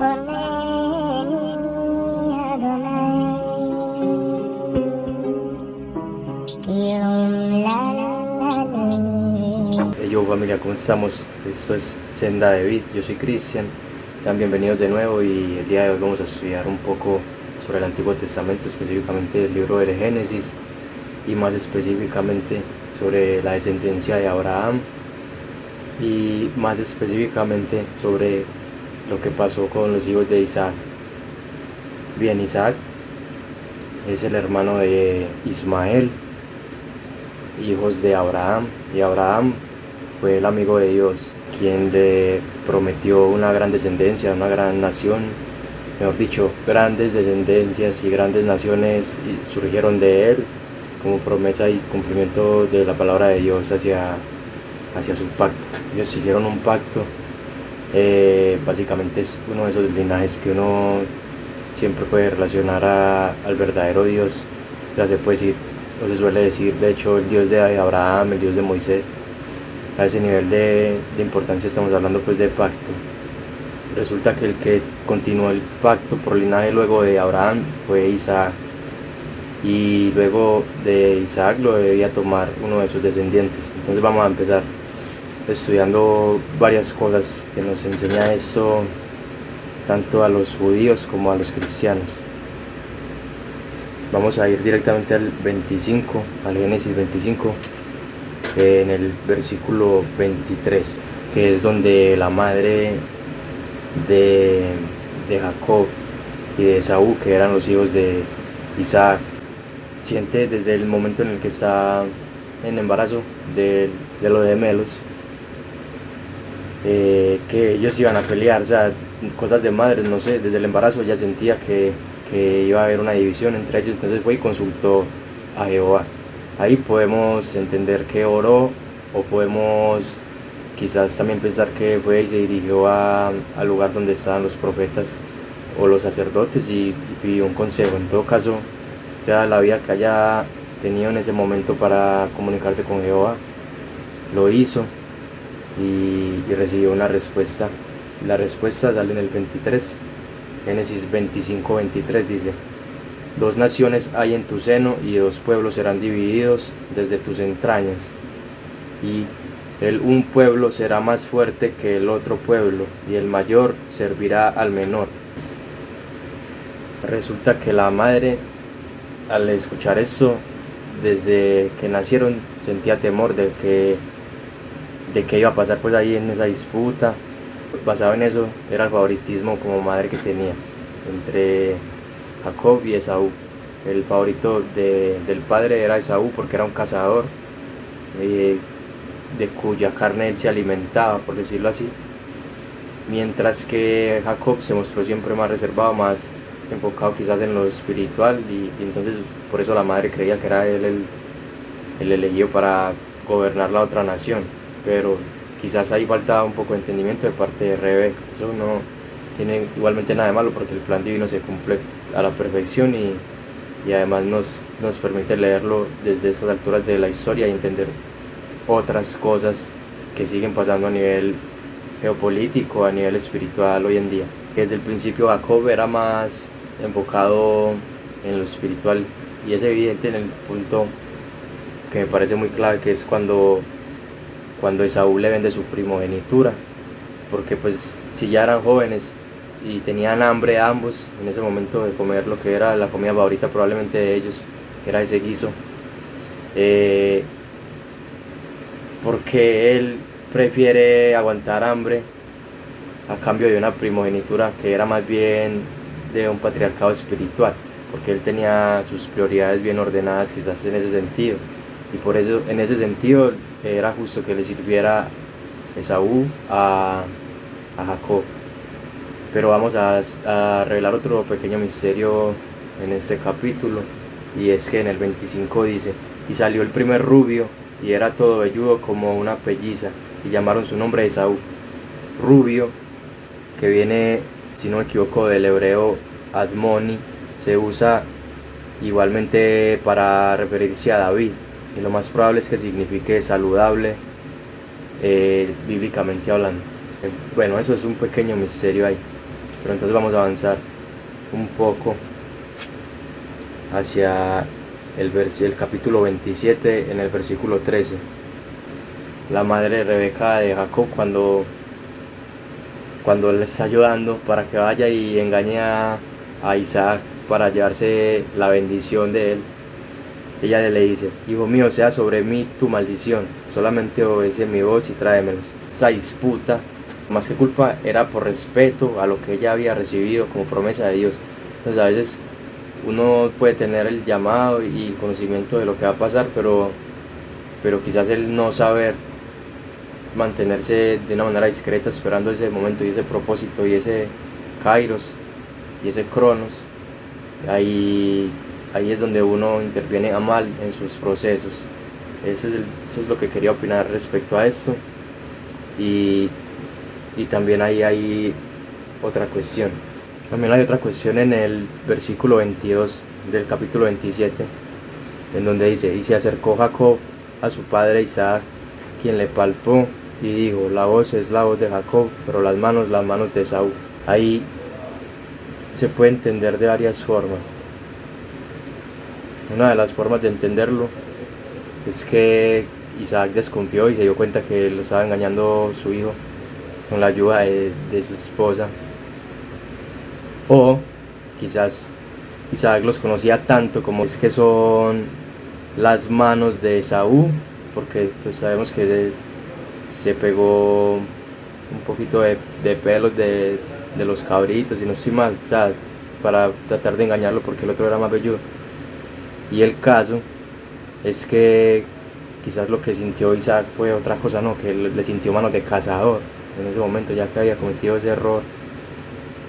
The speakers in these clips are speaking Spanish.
Yo familia, ¿cómo estamos? Esto es Senda de Vid, yo soy Cristian, sean bienvenidos de nuevo y el día de hoy vamos a estudiar un poco sobre el Antiguo Testamento, específicamente el libro del Génesis y más específicamente sobre la descendencia de Abraham y más específicamente sobre lo que pasó con los hijos de Isaac. Bien, Isaac es el hermano de Ismael, hijos de Abraham, y Abraham fue el amigo de Dios, quien le prometió una gran descendencia, una gran nación, mejor dicho, grandes descendencias y grandes naciones surgieron de él como promesa y cumplimiento de la palabra de Dios hacia su pacto. Ellos hicieron un pacto, básicamente es uno de esos linajes que uno siempre puede relacionar al verdadero Dios. O sea, se puede decir, o se suele decir, de hecho, el Dios de Abraham, el Dios de Moisés. A ese nivel de importancia estamos hablando pues de pacto. Resulta que el que continuó el pacto por linaje luego de Abraham fue Isaac, y luego de Isaac lo debía tomar uno de sus descendientes. Entonces vamos a empezar estudiando varias cosas que nos enseña esto tanto a los judíos como a los cristianos. Vamos a ir directamente al 25, al Génesis 25, en el versículo 23, que es donde la madre de Jacob y de Esaú, que eran los hijos de Isaac, siente desde el momento en el que está en embarazo de los gemelos, que ellos iban a pelear, o sea, cosas de madres, no sé, desde el embarazo ya sentía que iba a haber una división entre ellos. Entonces fue y consultó a Jehová. Ahí podemos entender que oró, o podemos quizás también pensar que fue y se dirigió al lugar donde estaban los profetas o los sacerdotes y pidió un consejo. En todo caso, sea la vida que haya tenido en ese momento para comunicarse con Jehová, lo hizo y recibió una respuesta. La respuesta sale en el 23, Génesis 25, 23 dice: 2 naciones hay en tu seno, y 2 pueblos serán divididos desde tus entrañas, y un pueblo será más fuerte que el otro pueblo, y el mayor servirá al menor. Resulta que la madre, al escuchar esto, desde que nacieron sentía temor de que iba a pasar pues ahí en esa disputa. Basado en eso era el favoritismo como madre que tenía entre Jacob y Esaú. El favorito del padre era Esaú porque era un cazador, de cuya carne él se alimentaba, por decirlo así, mientras que Jacob se mostró siempre más reservado, más enfocado quizás en lo espiritual, y entonces por eso la madre creía que era él el elegido para gobernar la otra nación. Pero quizás ahí faltaba un poco de entendimiento de parte de Rebeca. Eso no tiene igualmente nada de malo, porque el plan divino se cumple a la perfección, y además nos permite leerlo desde estas alturas de la historia y entender otras cosas que siguen pasando a nivel geopolítico, a nivel espiritual hoy en día. Desde el principio Jacob era más enfocado en lo espiritual, y es evidente en el punto que me parece muy clave, que es cuando Esaú le vende su primogenitura, porque pues si ya eran jóvenes y tenían hambre ambos en ese momento de comer lo que era la comida favorita probablemente de ellos, que era ese guiso, porque él prefiere aguantar hambre a cambio de una primogenitura que era más bien de un patriarcado espiritual, porque él tenía sus prioridades bien ordenadas quizás en ese sentido, y por eso en ese sentido era justo que le sirviera Esaú a Jacob. Pero vamos a revelar otro pequeño misterio en este capítulo, y es que en el 25 dice: y salió el primer rubio, y era todo velludo como una pelliza, y llamaron su nombre Esaú. Rubio, que viene, si no me equivoco, del hebreo Admoni, se usa igualmente para referirse a David, y lo más probable es que signifique saludable, bíblicamente hablando. Bueno, eso es un pequeño misterio ahí. Pero entonces vamos a avanzar un poco hacia el capítulo 27 en el versículo 13. La madre de Rebeca de Jacob, cuando le está ayudando para que vaya y engañe a Isaac para llevarse la bendición de él, ella le dice: hijo mío, sea sobre mí tu maldición, solamente obedece mi voz y tráemelos. Esa disputa, más que culpa, era por respeto a lo que ella había recibido como promesa de Dios. Entonces a veces uno puede tener el llamado y conocimiento de lo que va a pasar, pero quizás el no saber mantenerse de una manera discreta esperando ese momento y ese propósito y ese kairos y ese cronos, ahí es donde uno interviene a mal en sus procesos. Eso es lo que quería opinar respecto a esto. Y también ahí hay otra cuestión. También hay otra cuestión en el versículo 22 del capítulo 27, en donde dice: y se acercó Jacob a su padre Isaac, quien le palpó y dijo: la voz es la voz de Jacob, pero las manos de Esaú. Ahí se puede entender de varias formas. Una de las formas de entenderlo es que Isaac desconfió y se dio cuenta que lo estaba engañando su hijo con la ayuda de su esposa. O quizás Isaac los conocía tanto como es que son las manos de Esaú, porque pues sabemos que se pegó un poquito de pelos de los cabritos, y no estoy mal, o sea, para tratar de engañarlo porque el otro era más velludo. Y el caso es que quizás lo que sintió Isaac fue otra cosa, no, que le sintió manos de cazador en ese momento, ya que había cometido ese error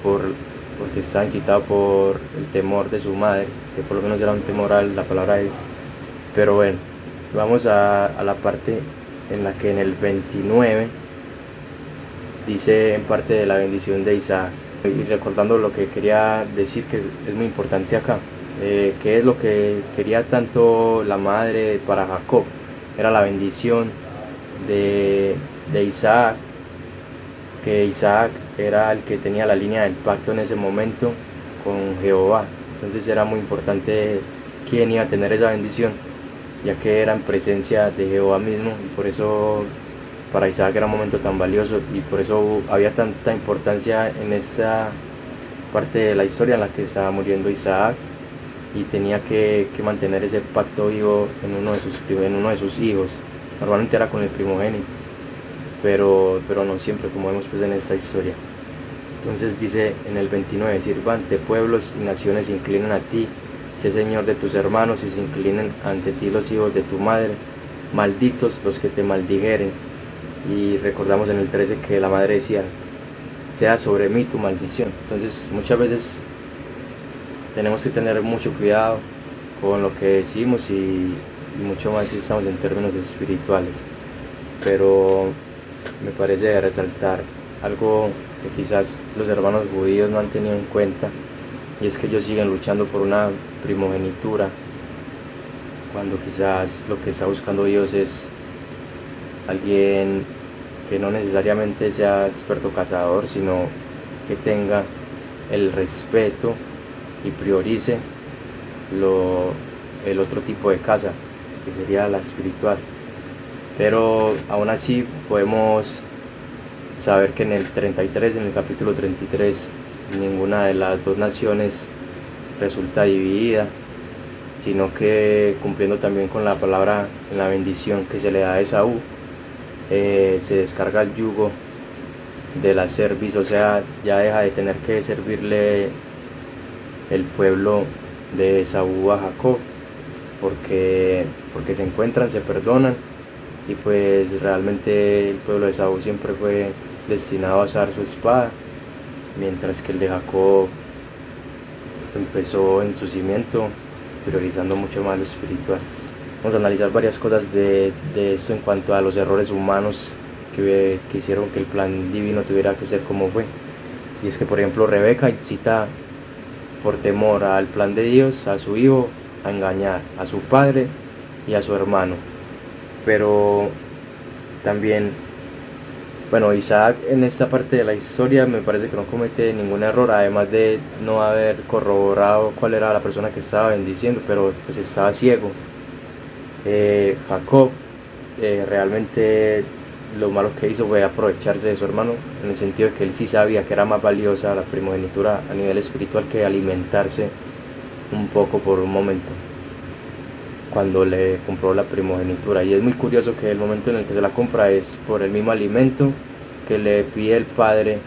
porque estaba incitado por el temor de su madre, que por lo menos era un temor a la palabra de Dios. Pero bueno, vamos a la parte en la que en el 29 dice en parte de la bendición de Isaac. Y recordando lo que quería decir, que es muy importante acá, que es lo que quería tanto la madre para Jacob, era la bendición de Isaac, que Isaac era el que tenía la línea del pacto en ese momento con Jehová. Entonces era muy importante quién iba a tener esa bendición, ya que era en presencia de Jehová mismo, y por eso para Isaac era un momento tan valioso, y por eso había tanta importancia en esa parte de la historia en la que estaba muriendo Isaac, y tenía que mantener ese pacto vivo en uno de sus hijos. Normalmente era con el primogénito, pero no siempre, como vemos pues en esta historia. Entonces dice en el 29: sirvante, pueblos y naciones se inclinan a ti, sé Señor de tus hermanos, y se inclinen ante ti los hijos de tu madre, malditos los que te maldijeren. Y recordamos en el 13 que la madre decía: sea sobre mí tu maldición. Entonces muchas veces tenemos que tener mucho cuidado con lo que decimos, y mucho más si estamos en términos espirituales. Pero me parece resaltar algo que quizás los hermanos judíos no han tenido en cuenta, y es que ellos siguen luchando por una primogenitura, cuando quizás lo que está buscando Dios es alguien que no necesariamente sea experto cazador, sino que tenga el respeto y priorice el otro tipo de caza, que sería la espiritual. Pero aún así podemos saber que en el capítulo 33, ninguna de las dos naciones resulta dividida, sino que, cumpliendo también con la palabra en la bendición que se le da a Esaú, se descarga el yugo de la cerviz, o sea, ya deja de tener que servirle el pueblo de Esaú a Jacob, porque se encuentran, se perdonan, y pues realmente el pueblo de Esaú siempre fue destinado a usar su espada, mientras que el de Jacob empezó en su cimiento, priorizando mucho más lo espiritual. Vamos a analizar varias cosas de esto en cuanto a los errores humanos que hicieron que el plan divino tuviera que ser como fue. Y es que, por ejemplo, Rebeca incita por temor al plan de Dios a su hijo a engañar a su padre y a su hermano. Pero también Bueno, Isaac en esta parte de la historia me parece que no comete ningún error, además de no haber corroborado cuál era la persona que estaba bendiciendo, pero pues estaba ciego. Jacob realmente lo malo que hizo fue aprovecharse de su hermano, en el sentido de que él sí sabía que era más valiosa la primogenitura a nivel espiritual que alimentarse un poco por un momento cuando le compró la primogenitura. Y es muy curioso que el momento en el que se la compra es por el mismo alimento que le pide el padre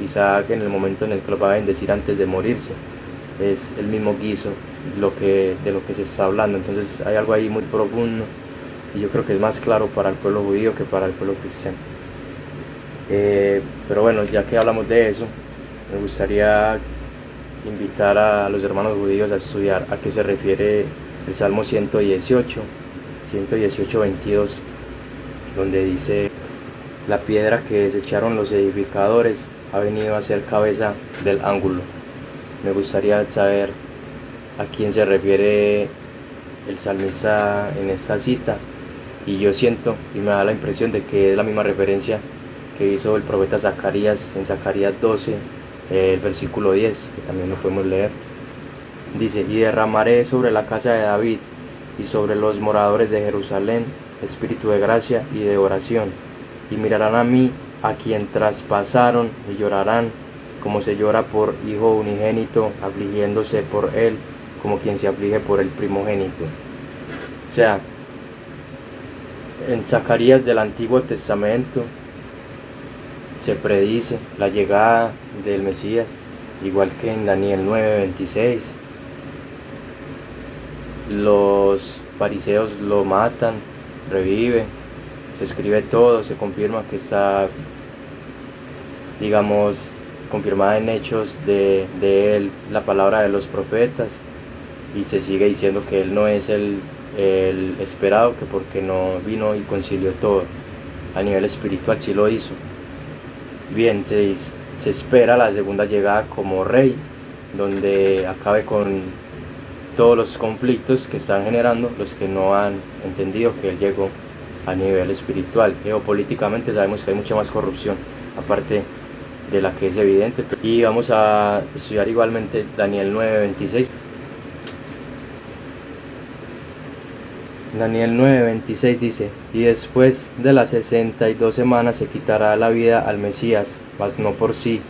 Isaac en el momento en el que lo va a bendecir antes de morirse. Es el mismo guiso de lo que se está hablando. Entonces hay algo ahí muy profundo y yo creo que es más claro para el pueblo judío que para el pueblo cristiano. Pero bueno, ya que hablamos de eso, me gustaría invitar a los hermanos judíos a estudiar a qué se refiere el Salmo 118, 22, donde dice: la piedra que desecharon los edificadores ha venido a ser cabeza del ángulo. Me gustaría saber a quién se refiere el salmista en esta cita, y yo siento y me da la impresión de que es la misma referencia que hizo el profeta Zacarías en Zacarías 12, el versículo 10, que también lo podemos leer. Dice: y derramaré sobre la casa de David y sobre los moradores de Jerusalén espíritu de gracia y de oración, y mirarán a mí, a quien traspasaron, y llorarán como se llora por hijo unigénito, afligiéndose por él como quien se aflige por el primogénito. O sea, en Zacarías del Antiguo Testamento se predice la llegada del Mesías, igual que en Daniel 9:26. Los fariseos lo matan, revive, se escribe todo, se confirma que está, digamos, confirmada en hechos de él la palabra de los profetas, y se sigue diciendo que él no es el esperado, que porque no vino y concilió todo. A nivel espiritual sí lo hizo. Bien, se espera la segunda llegada como rey, donde acabe con todos los conflictos que están generando los que no han entendido que él llegó a nivel espiritual. Geopolíticamente sabemos que hay mucha más corrupción, aparte de la que es evidente. Y vamos a estudiar igualmente Daniel 9:26. Daniel 9:26 dice: y después de las 62 semanas se quitará la vida al Mesías, mas no por sí,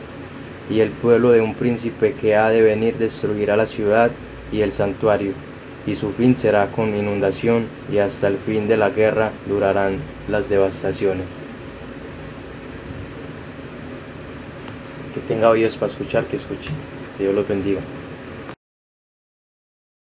y el pueblo de un príncipe que ha de venir destruirá la ciudad y el santuario, y su fin será con inundación, y hasta el fin de la guerra durarán las devastaciones. Que tenga oídos para escuchar, que escuche. Que Dios los bendiga.